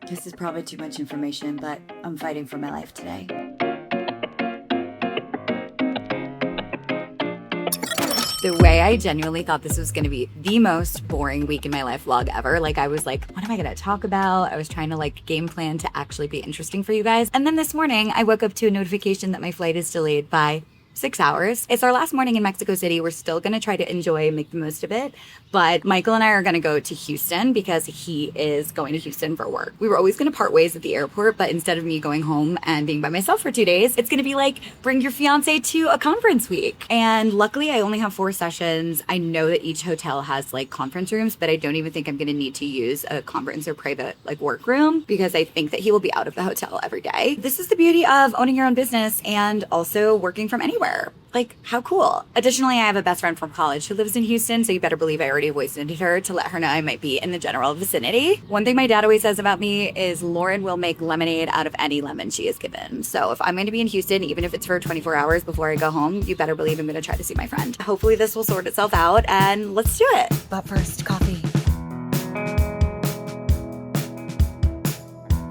This is probably too much information, but I'm fighting for my life today. The way I genuinely thought this was going to be the most boring week in my life vlog ever. Like, I was like, what am I going to talk about? I was trying to like game plan to actually be interesting for you guys. And then this morning I woke up to a notification that my flight is delayed by 6 hours. It's our last morning in Mexico City. We're still going to try to enjoy and make the most of it. But Michael and I are going to go to Houston because he is going to Houston for work. We were always going to part ways at the airport, but instead of me going home and being by myself for 2 days, it's going to be like, bring your fiance to a conference week. And luckily I only have 4 sessions. I know that each hotel has like conference rooms, but I don't even think I'm going to need to use a conference or private like work room because I think that he will be out of the hotel every day. This is the beauty of owning your own business and also working from anywhere. Like, how cool. Additionally, I have a best friend from college who lives in Houston, so you better believe I already voiced it to her to let her know I might be in the general vicinity. One thing my dad always says about me is Lauren will make lemonade out of any lemon she is given. So if I'm going to be in Houston, even if it's for 24 hours before I go home, you better believe I'm going to try to see my friend. Hopefully this will sort itself out, and let's do it. But first, coffee.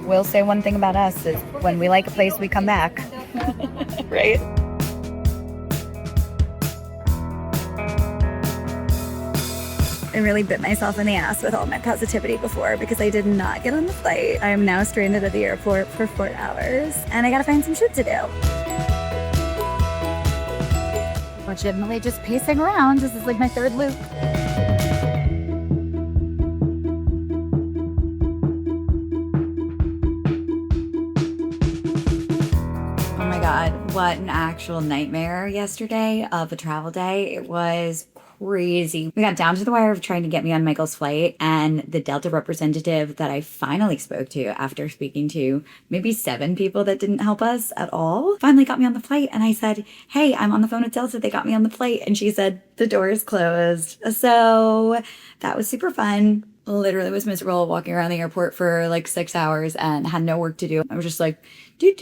Will say one thing about us is when we like a place, we come back. Right? I really bit myself in the ass with all my positivity before because I did not get on the flight. I am now stranded at the airport for 4 hours and I gotta find some shit to do. Legitimately just pacing around. This is like my 3rd loop. Oh my God, what an actual nightmare yesterday of a travel day. It was crazy. We got down to the wire of trying to get me on Michael's flight, and the Delta representative that I finally spoke to after speaking to maybe 7 people that didn't help us at all finally got me on the flight. And I said, hey, I'm on the phone with Delta. They got me on the flight. And she said, the door is closed. So that was super fun. Literally was miserable walking around the airport for like 6 hours and had no work to do. I was just like, do.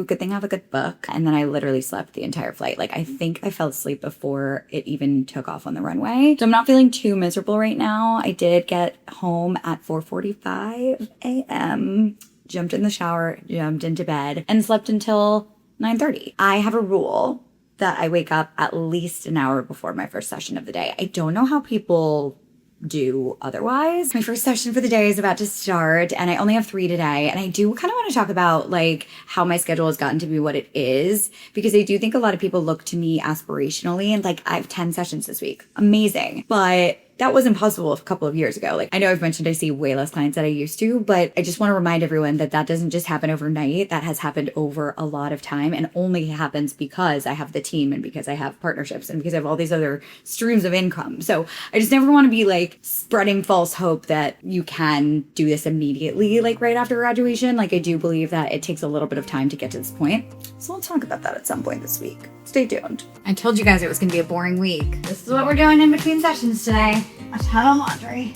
Good thing I have a good book. And then I literally slept the entire flight. Like, I think I fell asleep before it even took off on the runway. So I'm not feeling too miserable right now. I did get home at 4:45 a.m., jumped in the shower, jumped into bed, and slept until 9:30. I have a rule that I wake up at least an hour before my first session of the day. I don't know how people do otherwise. My first session for the day is about to start and I only have 3 today. And I do kind of want to talk about like how my schedule has gotten to be what it is, because I do think a lot of people look to me aspirationally and like, I have 10 sessions this week. Amazing. But that wasn't possible a couple of years ago. Like, I know I've mentioned I see way less clients than I used to, but I just want to remind everyone that that doesn't just happen overnight. That has happened over a lot of time and only happens because I have the team and because I have partnerships and because I have all these other streams of income. So I just never want to be like spreading false hope that you can do this immediately, like right after graduation. Like, I do believe that it takes a little bit of time to get to this point. So we'll talk about that at some point this week. Stay tuned. I told you guys it was going to be a boring week. This is what we're doing in between sessions today. A ton of laundry.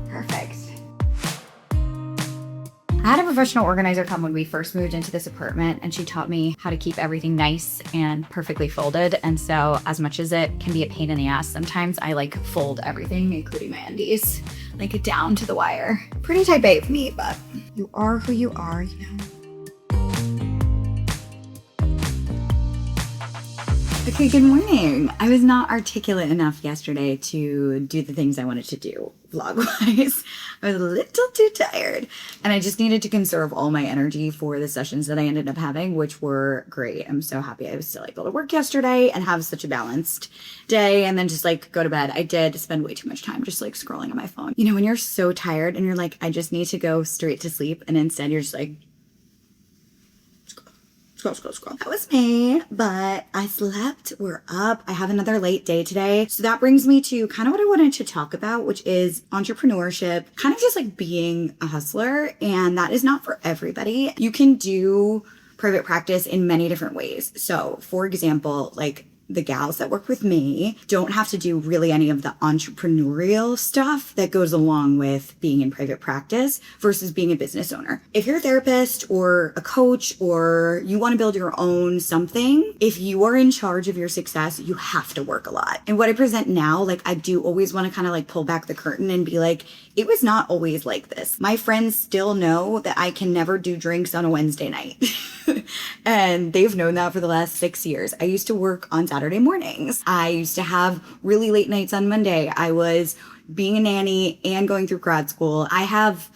Perfect. I had a professional organizer come when we first moved into this apartment, and she taught me how to keep everything nice and perfectly folded. And so as much as it can be a pain in the ass, sometimes I like fold everything, including my undies, like down to the wire. Pretty type A for me, but you are who you are, you know. Okay, good morning. I was not articulate enough yesterday to do the things I wanted to do vlog-wise. I was a little too tired and I just needed to conserve all my energy for the sessions that I ended up having, which were great. I'm so happy I was still able to work yesterday and have such a balanced day and then just like go to bed. I did spend way too much time just like scrolling on my phone. You know, when you're so tired and you're like, I just need to go straight to sleep, and instead you're just like, scroll. That was me, but I slept. We're up. I have another late day today. So that brings me to kind of what I wanted to talk about, which is entrepreneurship, kind of just like being a hustler. And that is not for everybody. You can do private practice in many different ways. So for example, like the gals that work with me don't have to do really any of the entrepreneurial stuff that goes along with being in private practice versus being a business owner. If you're a therapist or a coach or you want to build your own something, if you are in charge of your success, you have to work a lot. And what I present now, like I do always want to kind of like pull back the curtain and be like, it was not always like this. My friends still know that I can never do drinks on a Wednesday night. And they've known that for the last 6 years. I used to work on Saturday mornings. I used to have really late nights on Monday. I was being a nanny and going through grad school. I have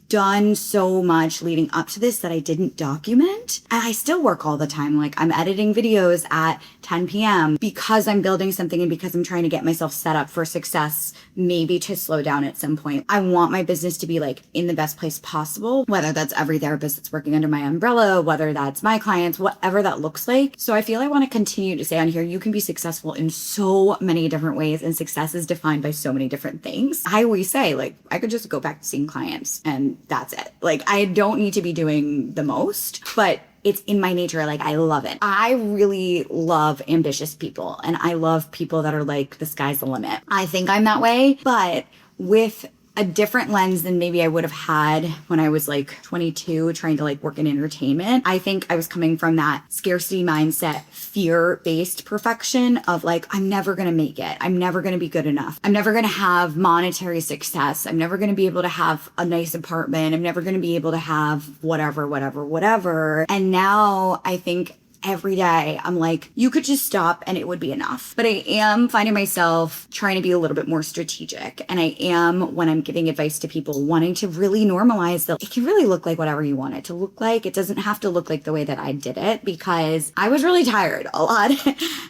done so much leading up to this that I didn't document. And I still work all the time. Like, I'm editing videos at 10 p.m. because I'm building something and because I'm trying to get myself set up for success, maybe to slow down at some point. I want my business to be like in the best place possible, whether that's every therapist that's working under my umbrella, whether that's my clients, whatever that looks like. So I feel I want to continue to say on here, you can be successful in so many different ways, and success is defined by so many different things. I always say, like, I could just go back to seeing clients and that's it. Like, I don't need to be doing the most, but it's in my nature. Like, I love it. I really love ambitious people, and I love people that are like, the sky's the limit. I think I'm that way, but with a different lens than maybe I would have had when I was like 22 trying to like work in entertainment. I think I was coming from that scarcity mindset, fear-based perfection of like, I'm never going to make it. I'm never going to be good enough. I'm never going to have monetary success. I'm never going to be able to have a nice apartment. I'm never going to be able to have whatever. And now I think every day I'm like, you could just stop and it would be enough. But I am finding myself trying to be a little bit more strategic. And I am, when I'm giving advice to people, wanting to really normalize that it can really look like whatever you want it to look like. It doesn't have to look like the way that I did it, because I was really tired a lot.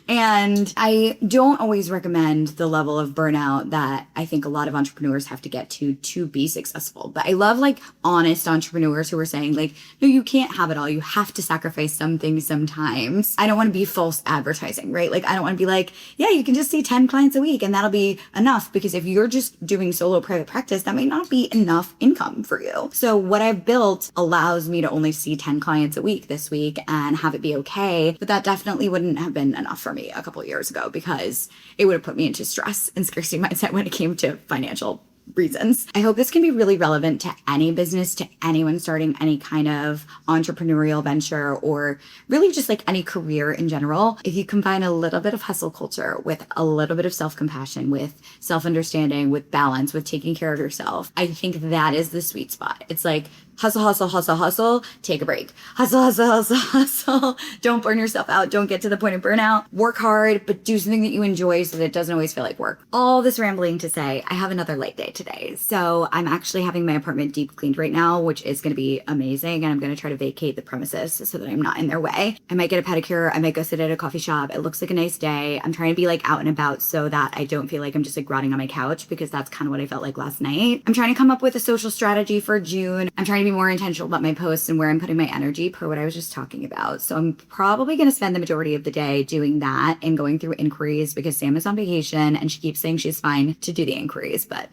And I don't always recommend the level of burnout that I think a lot of entrepreneurs have to get to be successful. But I love like honest entrepreneurs who are saying like, no, you can't have it all. You have to sacrifice some things sometimes. I don't want to be false advertising, right? Like, I don't want to be like, yeah, you can just see 10 clients a week and that'll be enough. Because if you're just doing solo private practice, that may not be enough income for you. So what I've built allows me to only see 10 clients a week this week and have it be okay. But that definitely wouldn't have been enough for me a couple of years ago, because it would have put me into stress and scarcity mindset when it came to financial reasons. I hope this can be really relevant to any business, to anyone starting any kind of entrepreneurial venture, or really just like any career in general. If you combine a little bit of hustle culture with a little bit of self-compassion, with self-understanding, with balance, with taking care of yourself, I think that is the sweet spot. It's like hustle, take a break. Hustle. Don't burn yourself out. Don't get to the point of burnout. Work hard, but do something that you enjoy so that it doesn't always feel like work. All this rambling to say, I have another light day today. So I'm actually having my apartment deep cleaned right now, which is going to be amazing. And I'm going to try to vacate the premises so that I'm not in their way. I might get a pedicure. I might go sit at a coffee shop. It looks like a nice day. I'm trying to be like out and about so that I don't feel like I'm just like rotting on my couch, because that's kind of what I felt like last night. I'm trying to come up with a social strategy for June. I'm trying to be more intentional about my posts and where I'm putting my energy per what I was just talking about. So I'm probably going to spend the majority of the day doing that and going through inquiries, because Sam is on vacation and she keeps saying she's fine to do the inquiries, but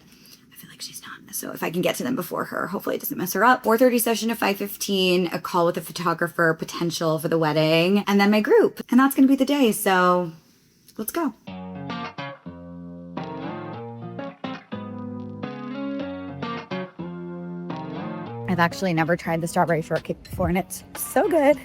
I feel like she's not. So if I can get to them before her, hopefully it doesn't mess her up. 4:30 session to 5:15, a call with a photographer, potential for the wedding, and then my group. And that's going to be the day. So let's go. I've actually never tried the strawberry shortcake before, and it's so good.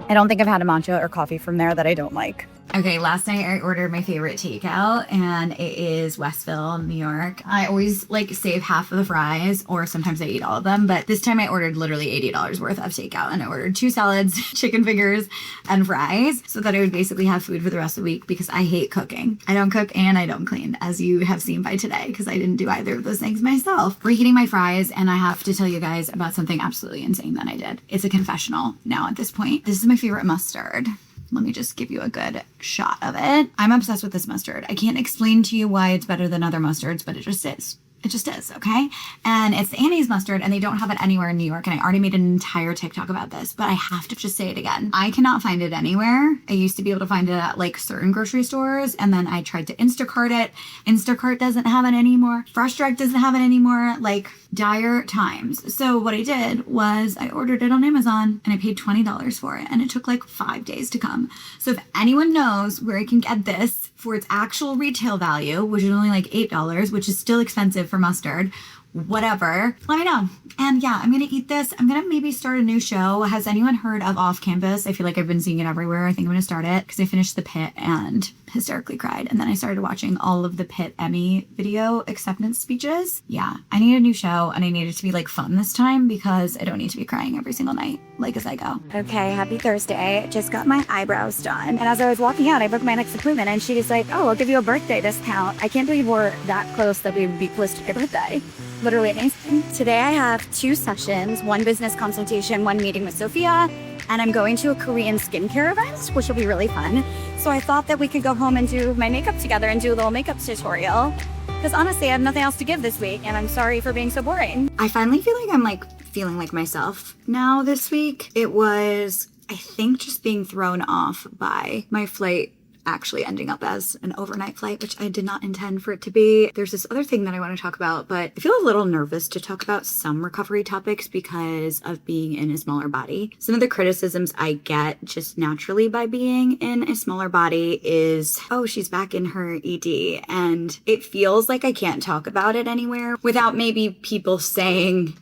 I don't think I've had a matcha or coffee from there that I don't like. Okay, last night I ordered my favorite takeout, and it is Westville, New York. I always like save half of the fries, or sometimes I eat all of them, but this time I ordered literally $80 worth of takeout, and I ordered 2 salads, chicken fingers, and fries, so that I would basically have food for the rest of the week, because I hate cooking. I don't cook and I don't clean, as you have seen by today, because I didn't do either of those things myself. Reheating my fries, and I have to tell you guys about something absolutely insane that I did. It's a confessional now at this point. This is my favorite mustard. Let me just give you a good shot of it. I'm obsessed with this mustard. I can't explain to you why it's better than other mustards, but it just is. It just is, okay? And it's the Annie's mustard, and they don't have it anywhere in New York, and I already made an entire TikTok about this, but I have to just say it again. I cannot find it anywhere. I used to be able to find it at like certain grocery stores, and then I tried to Instacart it. Instacart doesn't have it anymore. Fresh Direct doesn't have it anymore. Like, dire times. So what I did was I ordered it on Amazon, and I paid $20 for it, and it took like 5 days to come. So if anyone knows where I can get this for its actual retail value, which is only like $8, which is still expensive for mustard, whatever. Let me know. And yeah, I'm gonna eat this. I'm gonna maybe start a new show. Has anyone heard of Off Campus? I feel like I've been seeing it everywhere. I think I'm gonna start it because I finished The Pit and hysterically cried. And then I started watching all of the Pit Emmy video acceptance speeches. Yeah, I need a new show and I need it to be like fun this time because I don't need to be crying every single night like as I go. Okay, happy Thursday. Just got my eyebrows done. And as I was walking out, I booked my next appointment and she was like, oh, I'll give you a birthday discount. I can't believe we're that close that we would be close to your birthday. Literally amazing. Today I have 2 sessions, 1 business consultation, 1 meeting with Sophia, and I'm going to a Korean skincare event, which will be really fun. So I thought that we could go home and do my makeup together and do a little makeup tutorial. Because honestly, I have nothing else to give this week, and I'm sorry for being so boring. I finally feel like I'm feeling like myself now this week. It was, I think, just being thrown off by my flight actually ending up as an overnight flight, which I did not intend for it to be. There's this other thing that I want to talk about, but I feel a little nervous to talk about some recovery topics because of being in a smaller body. Some of the criticisms I get just naturally by being in a smaller body is, oh, she's back in her ED. And it feels like I can't talk about it anywhere without maybe people saying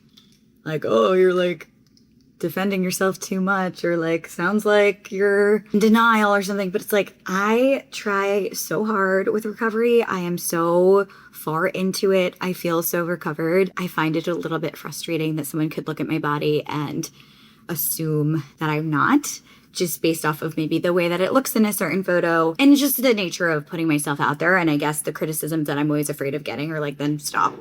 like, oh, you're like defending yourself too much, or like sounds like you're in denial or something. But it's like, I try so hard with recovery. I am so far into it. I feel so recovered. I find it a little bit frustrating that someone could look at my body and assume that I'm not, just based off of maybe the way that it looks in a certain photo and just the nature of putting myself out there. And I guess the criticisms that I'm always afraid of getting are like, then stop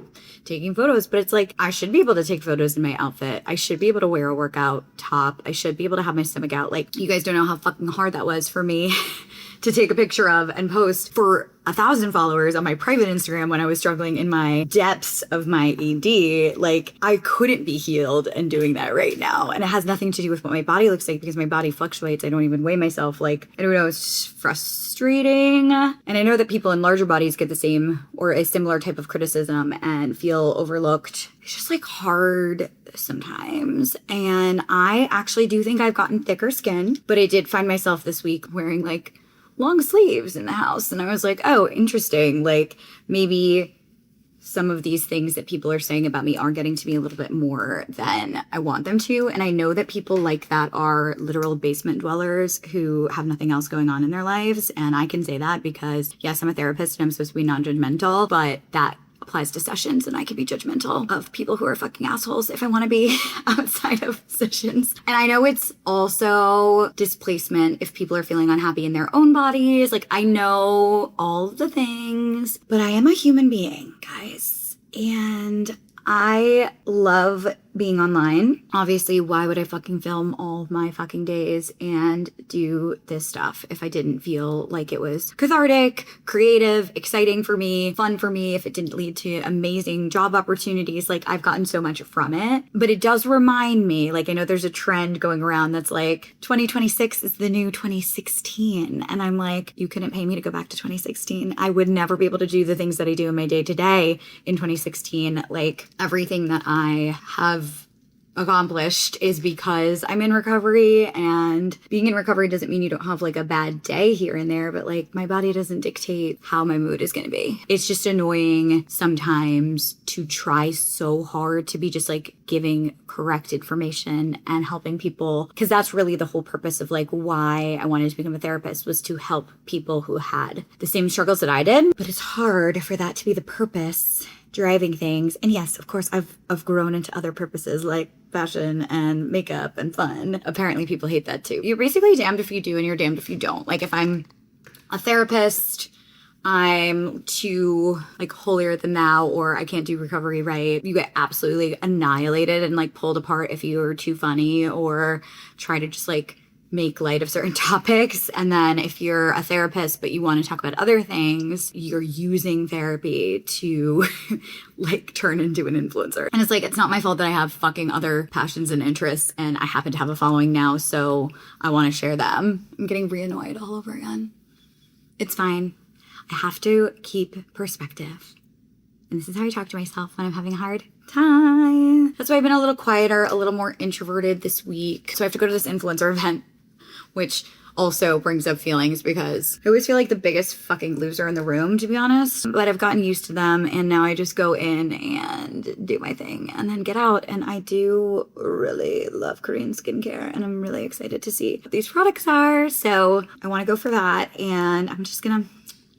taking photos. But it's like, I should be able to take photos in my outfit. I should be able to wear a workout top. I should be able to have my stomach out. Like, you guys don't know how fucking hard that was for me to take a picture of and post for 1,000 followers on my private Instagram when I was struggling in my depths of my ED. Like, I couldn't be healed and doing that right now. And it has nothing to do with what my body looks like because my body fluctuates. I don't even weigh myself. Like, I don't know, it's just frustrating. And I know that people in larger bodies get the same or a similar type of criticism and feel overlooked. It's just like hard sometimes. And I actually do think I've gotten thicker skin, but I did find myself this week wearing like long sleeves in the house. And I was like, oh, interesting. Like, maybe some of these things that people are saying about me are getting to me a little bit more than I want them to. And I know that people like that are literal basement dwellers who have nothing else going on in their lives. And I can say that because, yes, I'm a therapist and I'm supposed to be non-judgmental, but that applies to sessions, and I can be judgmental of people who are fucking assholes if I want to be outside of sessions. And I know it's also displacement if people are feeling unhappy in their own bodies. Like, I know all the things, but I am a human being, guys. And I love being online. Obviously, why would I fucking film all of my fucking days and do this stuff if I didn't feel like it was cathartic, creative, exciting for me, fun for me, if it didn't lead to amazing job opportunities? Like, I've gotten so much from it. But it does remind me, like, I know there's a trend going around that's like 2026 is the new 2016. And I'm like, you couldn't pay me to go back to 2016. I would never be able to do the things that I do in my day to day in 2016. Like, everything that I have accomplished is because I'm in recovery, and being in recovery doesn't mean you don't have like a bad day here and there, but like, my body doesn't dictate how my mood is going to be. It's just annoying sometimes to try so hard to be just like giving correct information and helping people, because that's really the whole purpose of like why I wanted to become a therapist, was to help people who had the same struggles that I did. But it's hard for that to be the purpose driving things. And yes, of course, I've grown into other purposes like fashion and makeup and fun. Apparently people hate that too. You're basically damned if you do and you're damned if you don't. Like, if I'm a therapist, I'm too like holier than thou, or I can't do recovery right, you get absolutely annihilated and like pulled apart if you're too funny or try to just like make light of certain topics. And then if you're a therapist but you want to talk about other things, you're using therapy to like turn into an influencer. And it's like, it's not my fault that I have fucking other passions and interests, and I happen to have a following now, so I want to share them. I'm getting re-annoyed all over again. It's fine. I have to keep perspective. And this is how I talk to myself when I'm having a hard time. That's why I've been a little quieter, a little more introverted this week. So I have to go to this influencer event, which also brings up feelings because I always feel like the biggest fucking loser in the room, to be honest. But I've gotten used to them, and now I just go in and do my thing and then get out. And I do really love Korean skincare, and I'm really excited to see what these products are. So I want to go for that, and I'm just gonna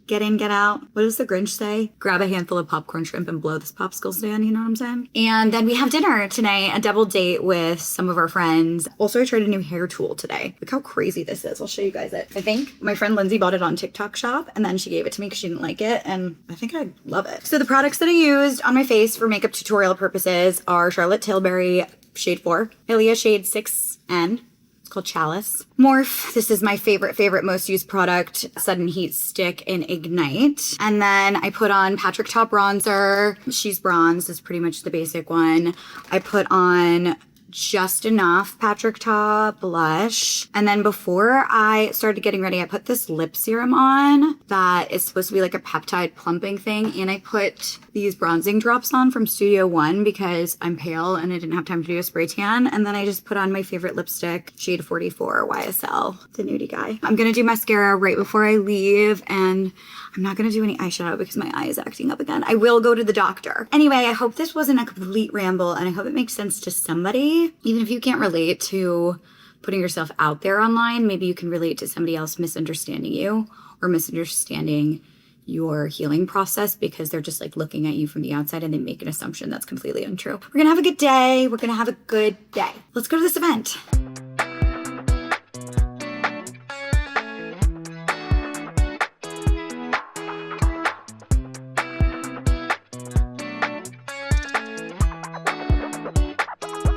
get in, get out. What does the Grinch say? Grab a handful of popcorn shrimp and blow this popsicle stand, you know what I'm saying? And then we have dinner tonight, a double date with some of our friends. Also, I tried a new hair tool today. Look how crazy this is. I'll show you guys it. I think my friend Lindsay bought it on TikTok Shop, and then she gave it to me because she didn't like it, and I think I love it. So the products that I used on my face for makeup tutorial purposes are Charlotte Tilbury shade 4, Ilia shade 6N, called Chalice. Morph, this is my favorite most used product, Sudden Heat Stick in Ignite. And then I put on Patrick Ta bronzer. She's bronze, is pretty much the basic one. I put on just enough Patrick Ta blush. And then before I started getting ready, I put this lip serum on that is supposed to be like a peptide plumping thing. And I put these bronzing drops on from Studio One because I'm pale and I didn't have time to do a spray tan. And then I just put on my favorite lipstick, shade 44 YSL, the nudie guy. I'm gonna do mascara right before I leave, and I'm not gonna do any eyeshadow because my eye is acting up again. I will go to the doctor. Anyway, I hope this wasn't a complete ramble, and I hope it makes sense to somebody. Even if you can't relate to putting yourself out there online, maybe you can relate to somebody else misunderstanding you or misunderstanding your healing process because they're just like looking at you from the outside and they make an assumption that's completely untrue. We're gonna have a good day. We're gonna have a good day. Let's go to this event.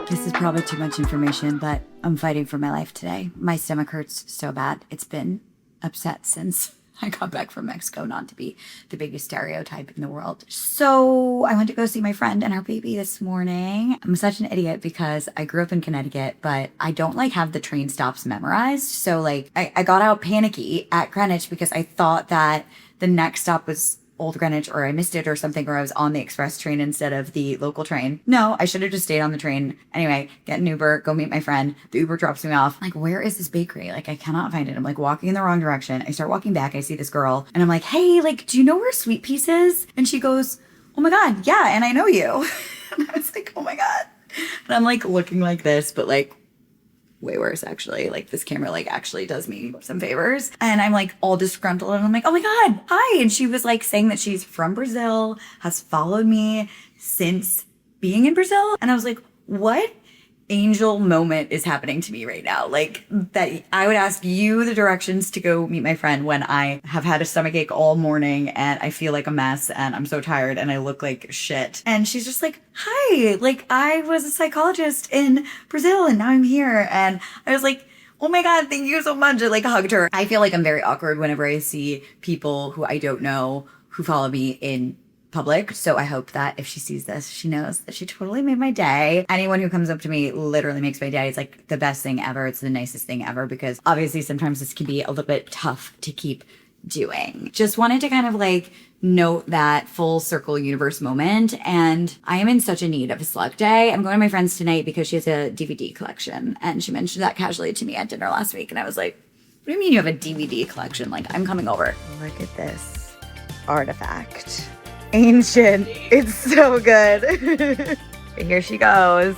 This is probably too much information, but I'm fighting for my life today. My stomach hurts so bad. It's been upset since I got back from Mexico, not to be the biggest stereotype in the world. So I went to go see my friend and her baby this morning. I'm such an idiot because I grew up in Connecticut, but I don't like have the train stops memorized. So like I got out panicky at Greenwich because I thought that the next stop was Old Greenwich, or I missed it or something, or I was on the express train instead of the local train. No, I should have just stayed on the train. Anyway, get an Uber, go meet my friend. The Uber drops me off. I'm like, where is this bakery? Like, I cannot find it. I'm like walking in the wrong direction. I start walking back. I see this girl and I'm like, hey, like, do you know where Sweet Piece is? And she goes, oh my God, yeah, and I know you. And I was like, oh my God. And I'm like looking like this, but like way worse actually. Like this camera like actually does me some favors, and I'm like all disgruntled and I'm like, oh my God, hi. And she was like saying that she's from Brazil, has followed me since being in Brazil, and I was like, what angel moment is happening to me right now? Like that I would ask you the directions to go meet my friend when I have had a stomach ache all morning and I feel like a mess and I'm so tired and I look like shit. And she's just like, hi, like I was a psychologist in Brazil and now I'm here. And I was like, oh my God, thank you so much. I like hugged her. I feel like I'm very awkward whenever I see people who I don't know who follow me in public. So I hope that if she sees this, she knows that she totally made my day. Anyone who comes up to me literally makes my day. It's like the best thing ever. It's the nicest thing ever, because obviously sometimes this can be a little bit tough to keep doing. Just wanted to kind of like note that full circle universe moment. And I am in such a need of a Slug day. I'm going to my friend's tonight because she has a DVD collection, and she mentioned that casually to me at dinner last week. And I was like, what do you mean you have a DVD collection? Like, I'm coming over. Look at this artifact. Ancient. It's so good. Here she goes.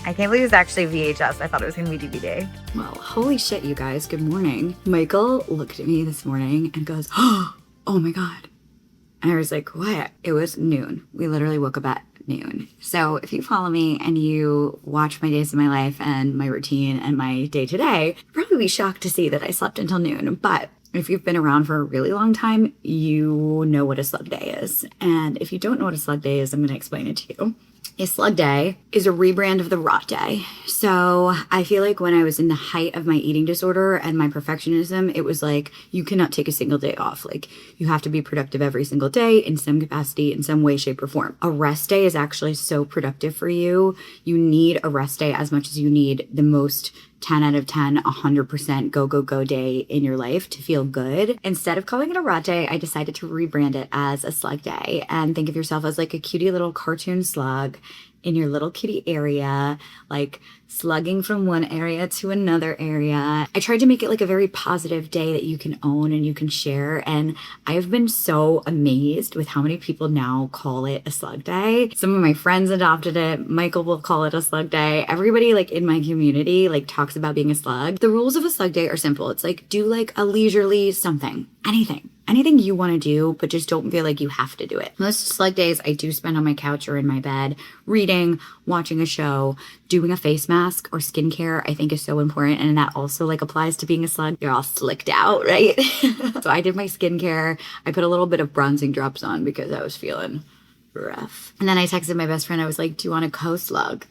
I can't believe it's actually VHS. I thought it was going to be DVD. Well, holy shit, you guys. Good morning. Michael looked at me this morning and goes, oh my God. And I was like, what? It was noon. We literally woke up at noon. So if you follow me and you watch my days of my life and my routine and my day to day, you'll probably be shocked to see that I slept until noon. But if you've been around for a really long time, you know what a Slug day is. And if you don't know what a Slug day is, I'm going to explain it to you. A Slug day is a rebrand of the Rot day. So I feel like when I was in the height of my eating disorder and my perfectionism, it was like, you cannot take a single day off. Like, you have to be productive every single day in some capacity, in some way, shape, or form. A rest day is actually so productive for you. You need a rest day as much as you need the most 10 out of 10, 100% go day in your life to feel good. Instead of calling it a Rot day, I decided to rebrand it as a Slug day and think of yourself as like a cutie little cartoon slug in your little kitty area, like slugging from one area to another area. I tried to make it like a very positive day that you can own and you can share. And I've been so amazed with how many people now call it a slug day. Some of my friends adopted it. Michael will call it a slug day. Everybody like in my community like talks about being a slug. The rules of a slug day are simple. It's like do like a leisurely something, anything you want to do, but just don't feel like you have to do it. Most slug days I do spend on my couch or in my bed, reading, watching a show, doing a face mask or skincare, I think is so important. And that also like applies to being a slug. You're all slicked out, right? So I did my skincare. I put a little bit of bronzing drops on because I was feeling rough. And then I texted my best friend. I was like, do you want a co-slug?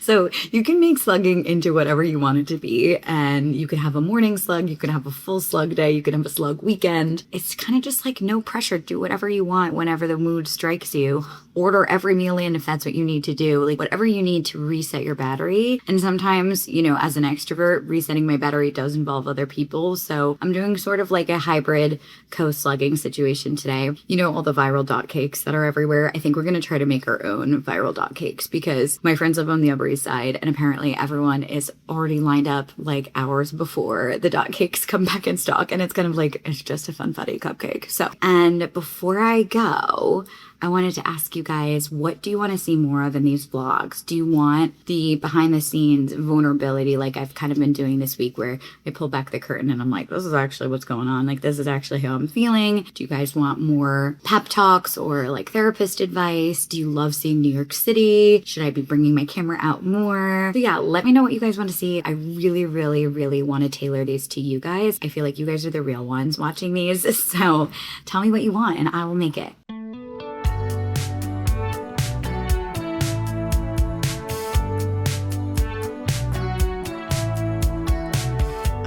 So you can make slugging into whatever you want it to be. And you can have a morning slug. You can have a full slug day. You can have a slug weekend. It's kind of just like no pressure. Do whatever you want whenever the mood strikes you. Order every meal in if that's what you need to do. Like whatever you need to reset your battery. And sometimes, you know, as an extrovert, resetting my battery does involve other people. So I'm doing sort of like a hybrid co-slugging situation today. You know, all the viral dot cakes that are everywhere. I think we're going to try to make our own viral dot cakes because my friends live on the Upper East Side and apparently everyone is already lined up like hours before the dot cakes come back in stock. And it's kind of like, it's just a funfetti cupcake. So, and before I go, I wanted to ask you guys, what do you want to see more of in these vlogs? Do you want the behind the scenes vulnerability like I've kind of been doing this week where I pull back the curtain and I'm like, this is actually what's going on. Like, this is actually how I'm feeling. Do you guys want more pep talks or like therapist advice? Do you love seeing New York City? Should I be bringing my camera out more? So yeah, let me know what you guys want to see. I really, really, really want to tailor these to you guys. I feel like you guys are the real ones watching these. So tell me what you want and I will make it.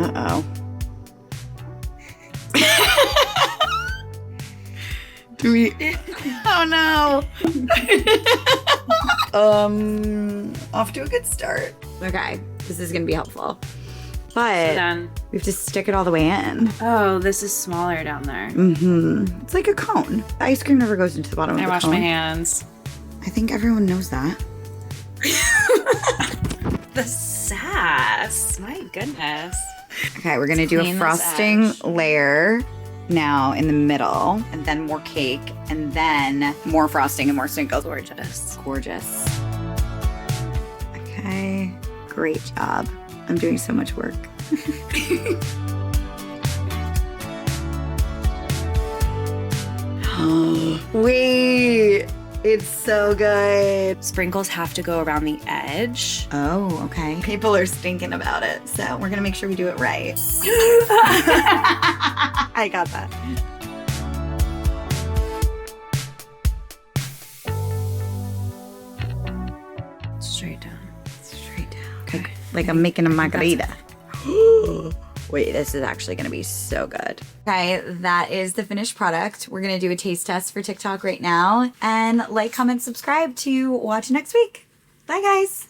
Uh-oh. Do we... Oh, no. Off to a good start. Okay, this is going to be helpful. But we have to stick it all the way in. Oh, this is smaller down there. Mm-hmm. It's like a cone. The ice cream never goes into the bottom of the cone. I wash my hands. I think everyone knows that. The sass. My goodness. Okay, we're gonna do a frosting layer now in the middle, and then more cake, and then more frosting and more sprinkles. Gorgeous. Gorgeous. Okay, great job. I'm doing so much work. Wait, it's so good. Sprinkles have to go around the edge. Oh, okay. People are stinking about it, so we're gonna make sure we do it right. I got that. Straight down. Straight down. Okay. Like I'm making a margarita. Wait, this is actually going to be so good. Okay, that is the finished product. We're going to do a taste test for TikTok right now. And like, comment, subscribe to watch next week. Bye, guys.